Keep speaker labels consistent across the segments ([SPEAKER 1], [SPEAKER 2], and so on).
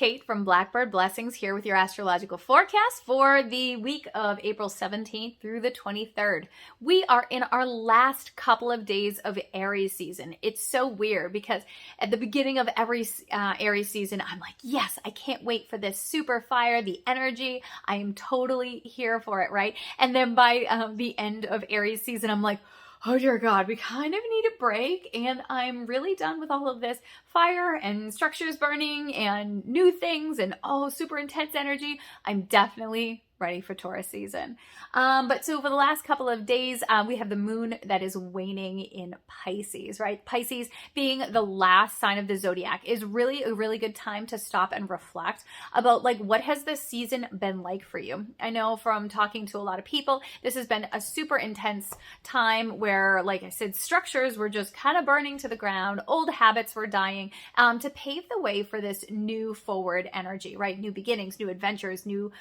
[SPEAKER 1] Kate from Blackbird Blessings here with your astrological forecast for the week of April 17th through the 23rd. We are in our last couple of days of Aries season. It's so weird because at the beginning of every Aries season, I'm like, yes, I can't wait for this super fire, the energy. I am totally here for it, right? And then by the end of Aries season, I'm like, oh dear God, we kind of need a break, and I'm really done with all of this fire and structures burning and new things and super intense energy. I'm definitely ready for Taurus season. But so for the last couple of days, we have the moon that is waning in Pisces, right? Pisces being the last sign of the zodiac is really a really good time to stop and reflect about like, what has this season been like for you? I know from talking to a lot of people, this has been a super intense time where, like I said, structures were just kind of burning to the ground, old habits were dying, to pave the way for this new forward energy, right? New beginnings, new adventures, new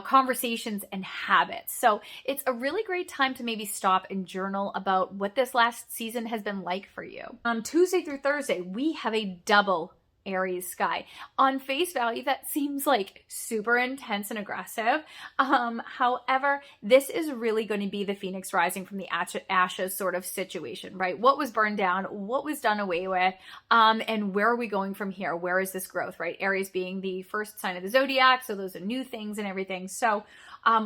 [SPEAKER 1] conversations and habits. So it's a really great time to maybe stop and journal about what this last season has been like for you. Tuesday through Thursday, we have a double Aries sky. On face value, that seems like super intense and aggressive. However, this is really going to be the phoenix rising from the ashes sort of situation, right? What was burned down, what was done away with, and where are we going from here? Where is this growth, right? Aries being the first sign of the zodiac, so those are new things and everything. So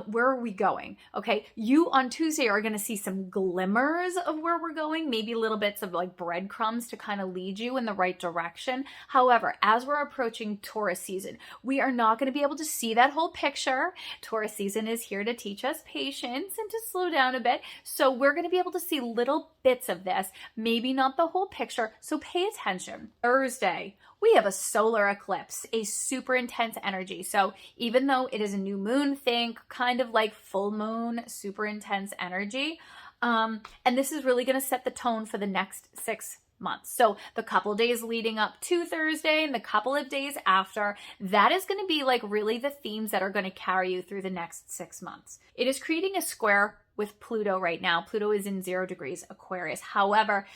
[SPEAKER 1] where are we going? Okay, you on Tuesday are going to see some glimmers of where we're going, maybe little bits of like breadcrumbs to kind of lead you in the right direction. However, as we're approaching Taurus season, we are not going to be able to see that whole picture. Taurus season is here to teach us patience and to slow down a bit. So we're going to be able to see little bits of this, maybe not the whole picture. So pay attention. Thursday, we have a solar eclipse, a super intense energy. So even though it is a new moon, think kind of like full moon, super intense energy. And this is really going to set the tone for the next 6 months. So the couple days leading up to Thursday and the couple of days after, that is going to be like really the themes that are going to carry you through the next 6 months. It is creating a square with Pluto right now. Pluto is in 0 degrees Aquarius. However,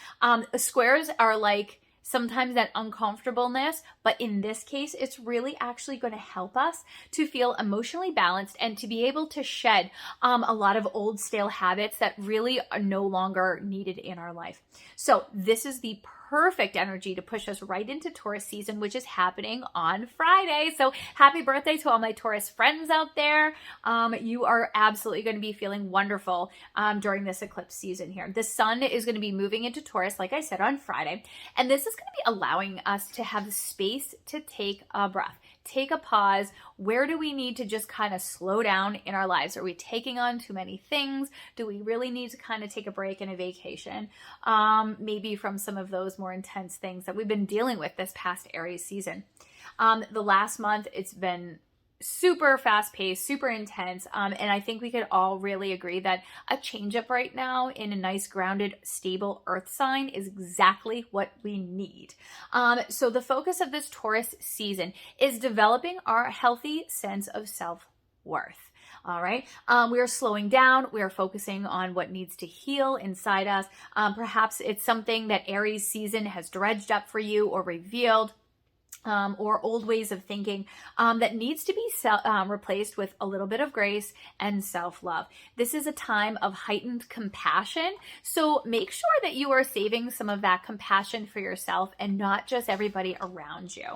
[SPEAKER 1] squares are like sometimes that uncomfortableness, but in this case, it's really actually going to help us to feel emotionally balanced and to be able to shed a lot of old stale habits that really are no longer needed in our life. So this is the perfect energy to push us right into Taurus season, which is happening on Friday. So happy birthday to all my Taurus friends out there. You are absolutely going to be feeling wonderful during this eclipse season here. The sun is going to be moving into Taurus, like I said, on Friday. And this is going to be allowing us to have space to take a breath. Take a pause. Where do we need to just kind of slow down in our lives? Are we taking on too many things? Do we really need to kind of take a break and a vacation? Maybe from some of those more intense things that we've been dealing with this past Aries season. The last month, it's been super fast paced, super intense. And I think we could all really agree that a change up right now in a nice grounded, stable earth sign is exactly what we need. So the focus of this Taurus season is developing our healthy sense of self-worth. All right. We are slowing down. We are focusing on what needs to heal inside us. Perhaps it's something that Aries season has dredged up for you or revealed. Or old ways of thinking that needs to be replaced with a little bit of grace and self-love. This is a time of heightened compassion, so make sure that you are saving some of that compassion for yourself and not just everybody around you.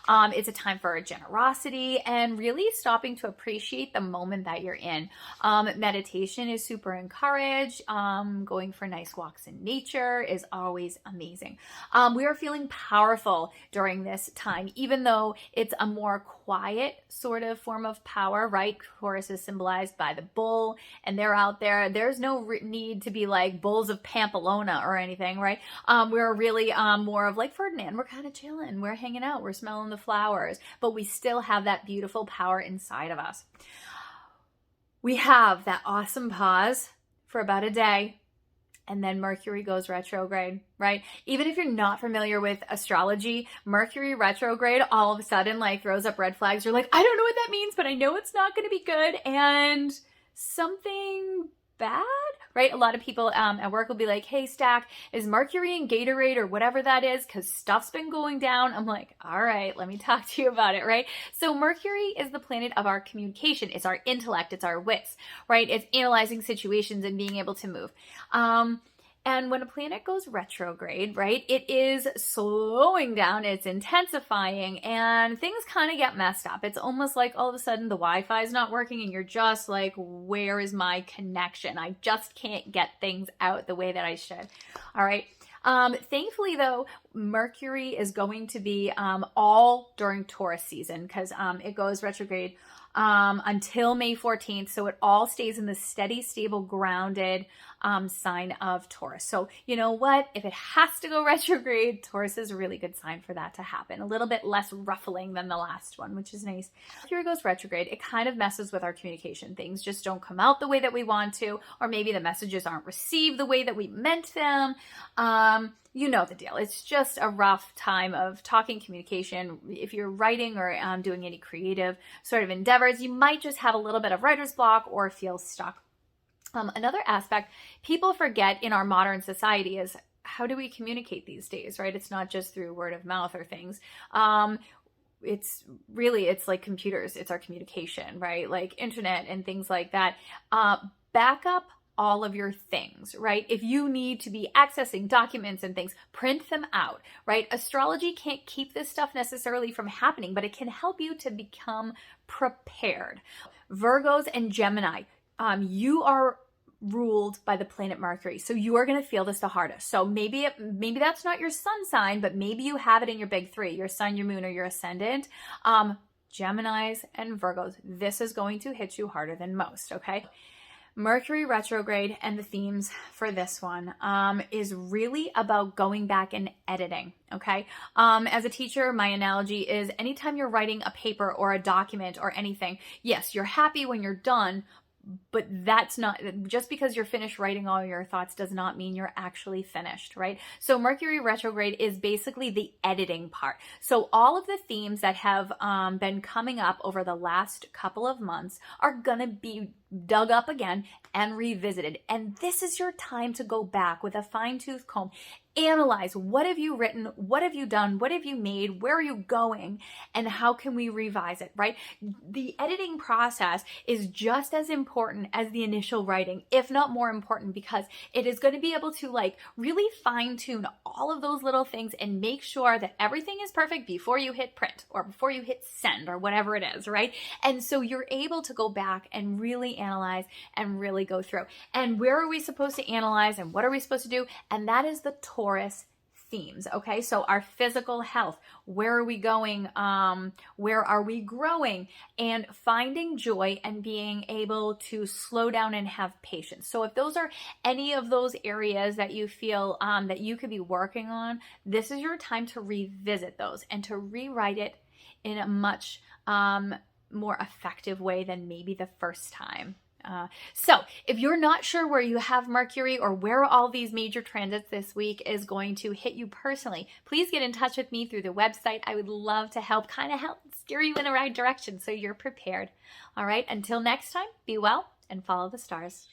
[SPEAKER 1] It's a time for generosity and really stopping to appreciate the moment that you're in. Meditation is super encouraged. Going for nice walks in nature is always amazing. We are feeling powerful during this time, even though it's a more quiet sort of form of power, right? Taurus is symbolized by the bull, and they're out there. There's no need to be like bulls of Pamplona or anything, right? We're really more of like Ferdinand. We're kind of chilling. We're hanging out. We're smelling the flowers, but we still have that beautiful power inside of us. We have that awesome pause for about a day. And then Mercury goes retrograde, right? Even if you're not familiar with astrology, Mercury retrograde all of a sudden like throws up red flags. You're like, I don't know what that means, but I know it's not going to be good. And something bad, right? A lot of people at work will be like, hey, Stack, is Mercury in Gatorade or whatever that is? Because stuff's been going down. I'm like, all right, let me talk to you about it, right? So Mercury is the planet of our communication. It's our intellect. It's our wits, right? It's analyzing situations and being able to move. And when a planet goes retrograde, right, it is slowing down, it's intensifying, and things kind of get messed up. It's almost like all of a sudden the Wi-Fi is not working and you're just like, where is my connection? I just can't get things out the way that I should. All right. Thankfully though, Mercury is going to be all during Taurus season because it goes retrograde until May 14th. So it all stays in the steady, stable, grounded sign of Taurus. So you know what? If it has to go retrograde, Taurus is a really good sign for that to happen. A little bit less ruffling than the last one, which is nice. If Mercury goes retrograde, it kind of messes with our communication. Things just don't come out the way that we want to, or maybe the messages aren't received the way that we meant them. You know the deal. It's just a rough time of talking, communication. If you're writing or doing any creative sort of endeavors, you might just have a little bit of writer's block or feel stuck. Another aspect people forget in our modern society is how do we communicate these days, right? It's not just through word of mouth or things. It's like computers. It's our communication, right? Like internet and things like that. Back up all of your things, right? If you need to be accessing documents and things, print them out, right? Astrology can't keep this stuff necessarily from happening, but it can help you to become prepared. Virgos and Gemini, you are ruled by the planet Mercury. So you are going to feel this the hardest. So maybe that's not your sun sign, but maybe you have it in your big three, your sun, your moon, or your ascendant. Geminis and Virgos, this is going to hit you harder than most, okay? Mercury retrograde and the themes for this one is really about going back and editing, okay? As a teacher, my analogy is anytime you're writing a paper or a document or anything, yes, you're happy when you're done, but that's not, just because you're finished writing all your thoughts does not mean you're actually finished, right? So Mercury retrograde is basically the editing part. So all of the themes that have been coming up over the last couple of months are gonna be dug up again and revisited. And this is your time to go back with a fine-tooth comb, analyze what have you written, what have you done, what have you made, where are you going, and how can we revise it, right? The editing process is just as important as the initial writing, if not more important, because it is going to be able to like really fine-tune all of those little things and make sure that everything is perfect before you hit print or before you hit send or whatever it is, right? And so you're able to go back and really analyze and really go through. And where are we supposed to analyze and what are we supposed to do? And that is the Taurus themes, okay? So our physical health, where are we going? Where are we growing? And finding joy and being able to slow down and have patience. So if those are any of those areas that you feel that you could be working on, this is your time to revisit those and to rewrite it in a much more effective way than maybe the first time. So if you're not sure where you have Mercury or where all these major transits this week is going to hit you personally, please get in touch with me through the website. I would love to help steer you in the right direction so you're prepared. All right, until next time, be well and follow the stars.